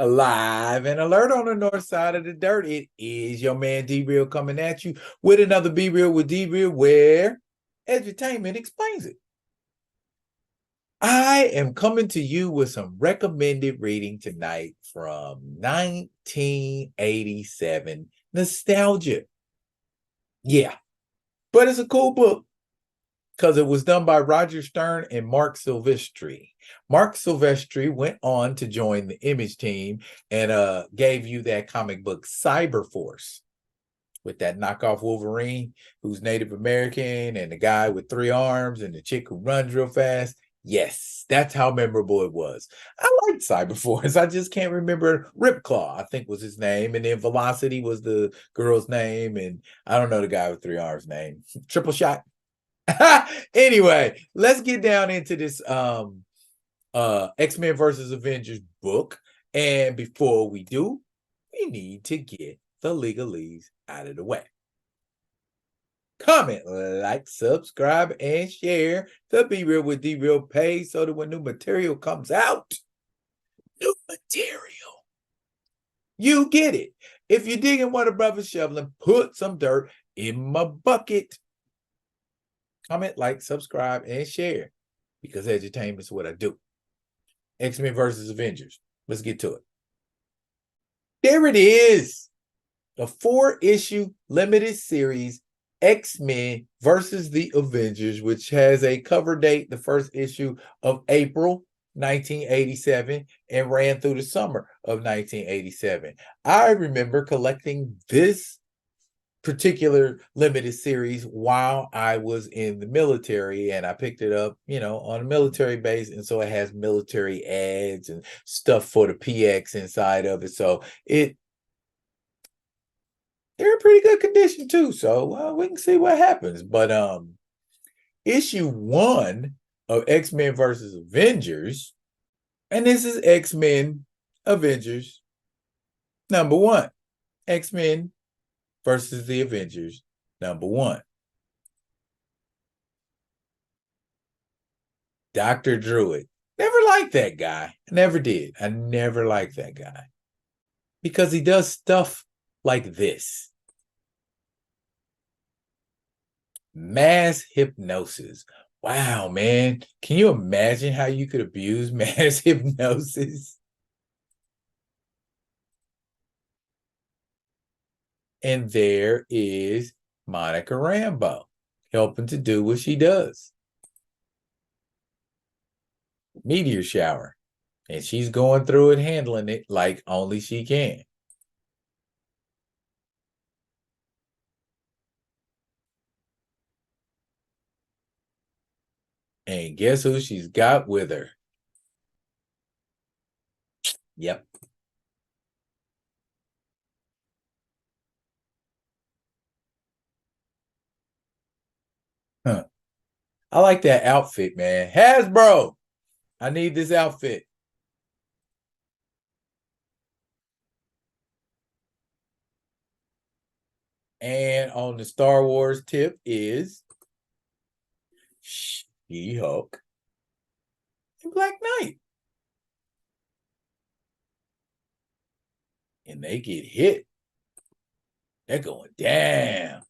Alive and alert on the north side of the dirt. It is your man D-Real coming at you with another Be Real with D-Real, where edutainment explains it. I am coming to you with some recommended reading tonight from 1987. Nostalgia. Yeah, but it's a cool book because it was done by Roger Stern and Mark Silvestri. Mark Silvestri went on to join the Image team and gave you that comic book Cyberforce with that knockoff Wolverine who's Native American and the guy with 3 arms and the chick who runs real fast. Yes, that's how memorable it was. I liked Cyberforce. I just can't remember. Ripclaw, I think, was his name. And then Velocity was the girl's name. And I don't know the guy with 3 arms name. Triple Shot. Anyway, let's get down into this X-Men versus Avengers book. And before we do, we need to get the legalese out of the way. Comment, like, subscribe, and share the Be Real with D-Real page so that when new material comes out, new material, you get it. If you're digging what a brother's shoveling, put some dirt in my bucket. Comment, like, subscribe, and share because edutainment is what I do. X-Men versus Avengers. Let's get to it. There it is. A 4-issue limited series, X-Men versus the Avengers, which has a cover date, the first issue of April 1987, and ran through the summer of 1987. I remember collecting this particular limited series while I was in the military, and I picked it up, on a military base, and so it has military ads and stuff for the PX inside of it. So they're in pretty good condition too, so we can see what happens. But issue 1 of X-Men versus Avengers, and this is X-Men Avengers number 1. X-Men versus the Avengers number 1. Dr. Druid. Never liked that guy. I never did. I never liked that guy because he does stuff like this. Mass hypnosis. Wow, man. Can you imagine how you could abuse mass hypnosis? And there is Monica Rambeau helping to do what she does. Meteor shower. And she's going through it, handling it like only she can. And guess who she's got with her? Yep. Huh. I like that outfit, man. Hasbro, I need this outfit. And on the Star Wars tip is She-Hulk and Black Knight. And they get hit. They're going down.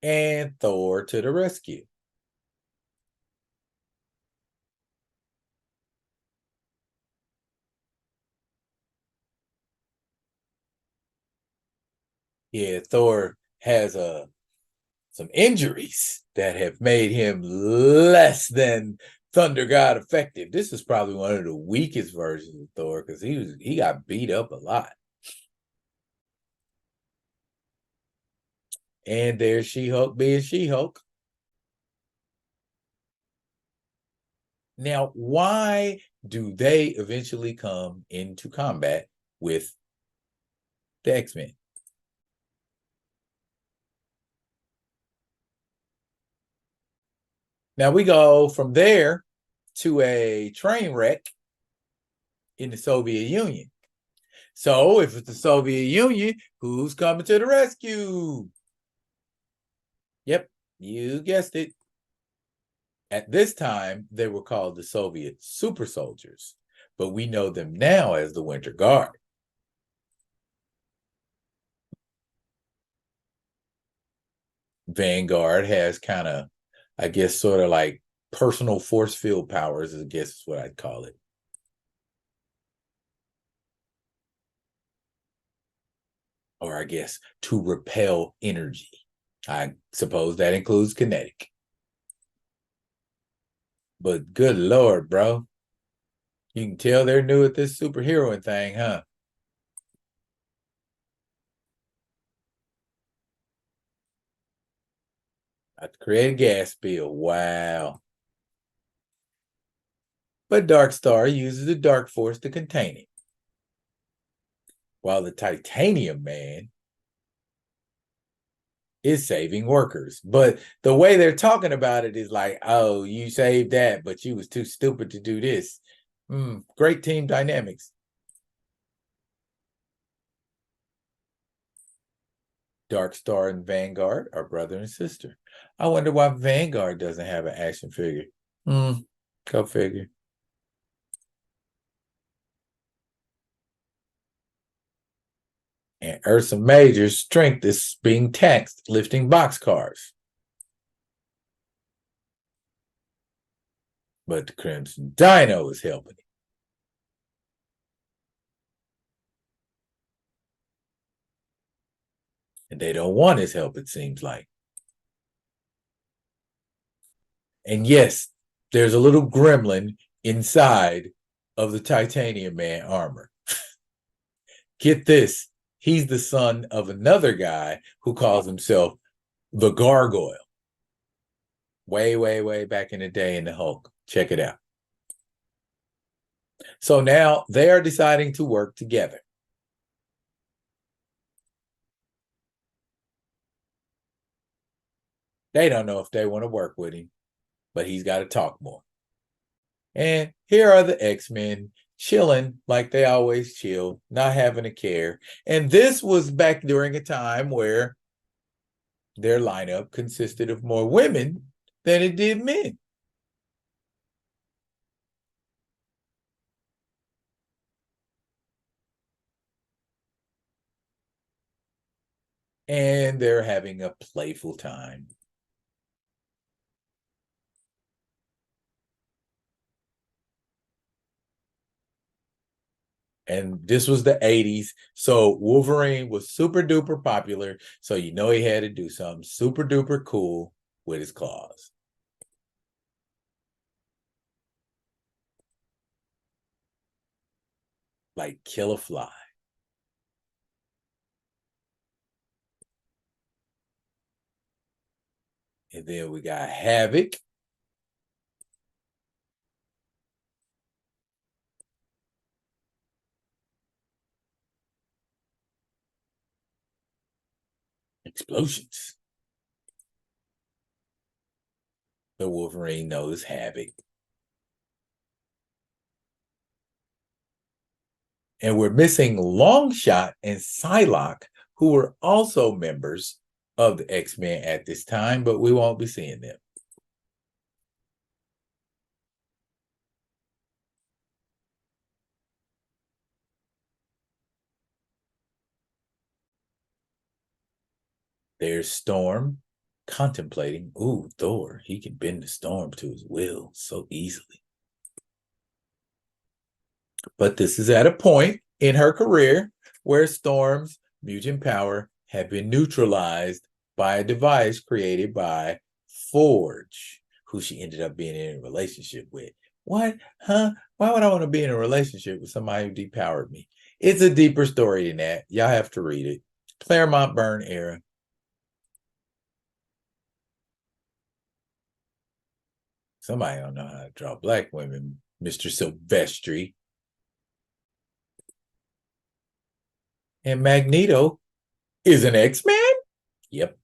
And Thor to the rescue. Yeah, Thor has some injuries that have made him less than Thunder God effective. This is probably one of the weakest versions of Thor because he got beat up a lot. And there's She-Hulk being She-Hulk. Now, why do they eventually come into combat with the X-Men? Now we go from there to a train wreck in the Soviet Union. So if it's the Soviet Union, who's coming to the rescue? Yep, you guessed it. At this time, they were called the Soviet super soldiers, but we know them now as the Winter Guard. Vanguard has kind of, I guess, sort of like personal force field powers, I guess is what I'd call it. Or I guess to repel energy. I suppose that includes kinetic. But good Lord, bro. You can tell they're new at this superheroing thing, huh? I create a gas spill. Wow. But Dark Star uses the Dark Force to contain it. While the Titanium Man is saving workers. But the way they're talking about it is like, oh, you saved that, but you was too stupid to do this. Great team dynamics. Dark Star and Vanguard are brother and sister. I wonder why Vanguard doesn't have an action figure. Go figure. And Ursa Major's strength is being taxed lifting boxcars. But the Crimson Dino is helping. And they don't want his help, it seems like. And yes, there's a little gremlin inside of the Titanium Man armor. Get this, he's the son of another guy who calls himself the Gargoyle. Way, way, way back in the day in the Hulk. Check it out. So now they are deciding to work together. They don't know if they want to work with him, but he's got to talk more. And here are the X-Men chilling like they always chill, not having a care. And this was back during a time where their lineup consisted of more women than it did men. And they're having a playful time. And this was the 80s. So Wolverine was super duper popular. So you know he had to do something super duper cool with his claws. Like kill a fly. And then we got Havoc. Explosions. The Wolverine knows Havoc. And we're missing Longshot and Psylocke, who were also members of the X-Men at this time, but we won't be seeing them. There's Storm contemplating, ooh, Thor, he can bend the storm to his will so easily. But this is at a point in her career where Storm's mutant power had been neutralized by a device created by Forge, who she ended up being in a relationship with. What? Huh? Why would I want to be in a relationship with somebody who depowered me? It's a deeper story than that. Y'all have to read it. Claremont Byrne era. Somebody don't know how to draw black women, Mr. Silvestri. And Magneto is an X-Man? Yep.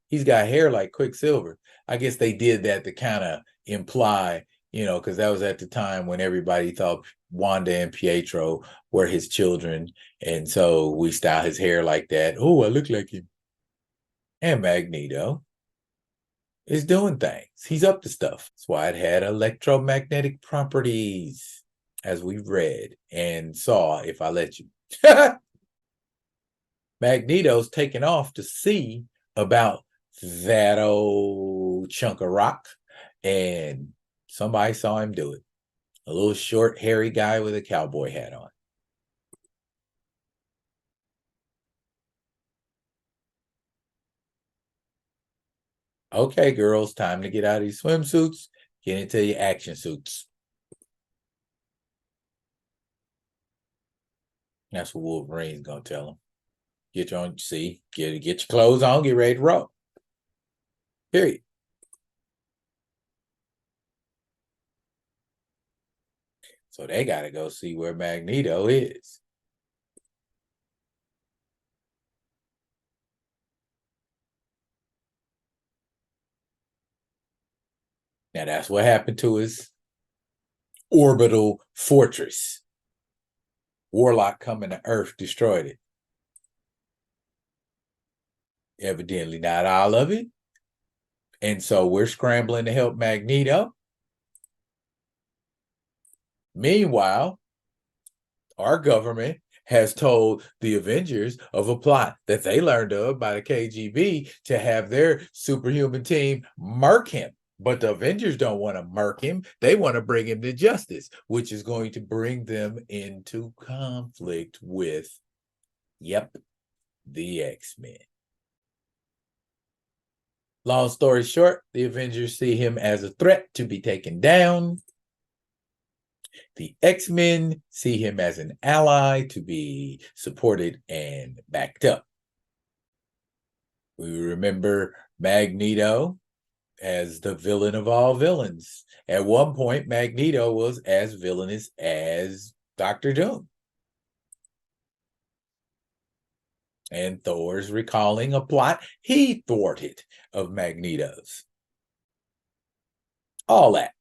He's got hair like Quicksilver. I guess they did that to kind of imply You know, because that was at the time when everybody thought Wanda and Pietro were his children. And so we style his hair like that. Oh, I look like him. And Magneto is doing things. He's up to stuff. That's why it had electromagnetic properties, as we read and saw, if I let you. Magneto's taking off to see about that old chunk of rock, and somebody saw him do it. A little short, hairy guy with a cowboy hat on. Okay, girls, time to get out of these swimsuits, get into your action suits. That's what Wolverine's gonna tell them. Get your own, see, get your clothes on, get ready to roll. Period. So they gotta go see where Magneto is. Now that's what happened to his orbital fortress. Warlock coming to Earth destroyed it. Evidently not all of it. And so we're scrambling to help Magneto. Meanwhile, our government has told the Avengers of a plot that they learned of by the KGB to have their superhuman team murk him. But the Avengers don't want to murk him. They want to bring him to justice, which is going to bring them into conflict with, yep, the X-Men. Long story short, the Avengers see him as a threat to be taken down. The X-Men see him as an ally to be supported and backed up. We remember Magneto as the villain of all villains. At one point, Magneto was as villainous as Dr. Doom. And Thor's recalling a plot he thwarted of Magneto's. All that.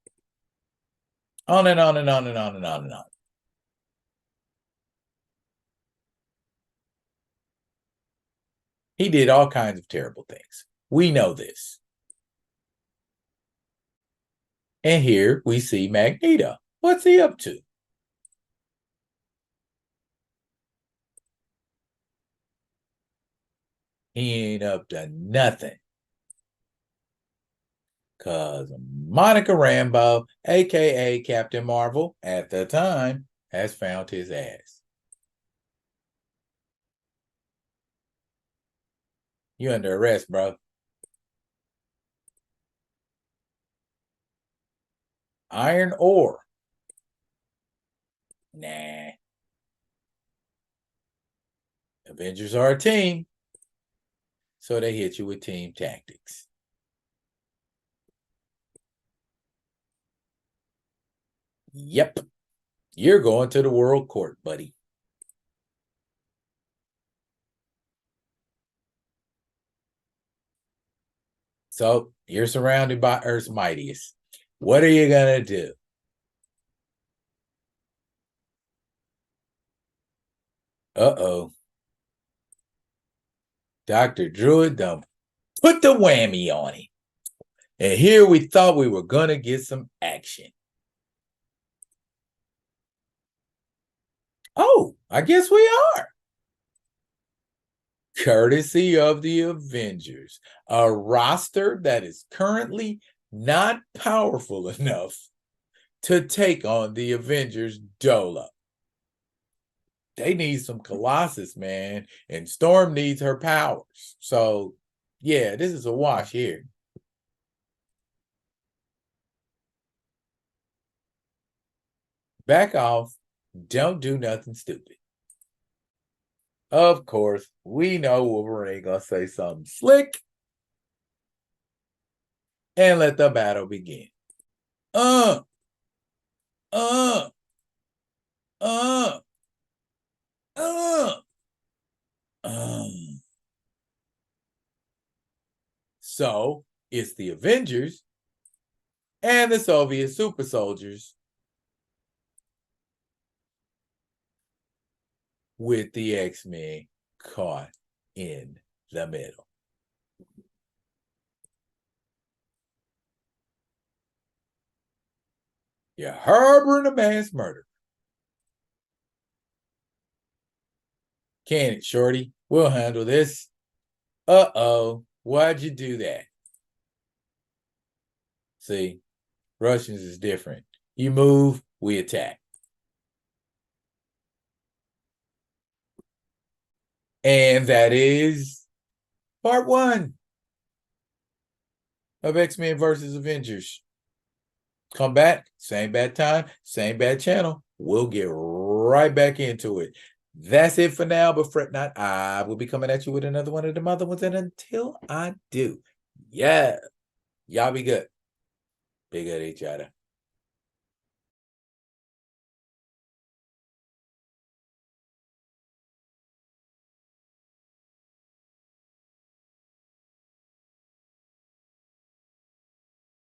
On and on and on and on and on and on. He did all kinds of terrible things. We know this. And here we see Magneto. What's he up to? He ain't up to nothing. Because Monica Rambeau, a.k.a. Captain Marvel, at the time, has found his ass. You under arrest, bro. Iron ore. Nah. Avengers are a team. So they hit you with team tactics. Yep. You're going to the world court, buddy. So you're surrounded by Earth's mightiest. What are you going to do? Uh-oh. Dr. Druid done put the whammy on him. And here we thought we were going to get some action. Oh, I guess we are. Courtesy of the Avengers, a roster that is currently not powerful enough to take on the Avengers dolo. They need some Colossus, man, and Storm needs her powers. So, yeah, this is a wash here. Back off. Don't do nothing stupid. Of course, we know Wolverine gonna say something slick and let the battle begin. Uh, uh, uh, uh. So it's the Avengers and the Soviet super soldiers with the X-Men caught in the middle. You're harboring a mass murder. Can it, Shorty? We'll handle this. Uh-oh. Why'd you do that? See, Russians is different. You move, we attack. And that is part 1 of X-Men versus Avengers. Come back, same bad time, same bad channel. We'll get right back into it. That's it for now, but fret not. I will be coming at you with another one of them other ones. And until I do, yeah, y'all be good. Be good to each other.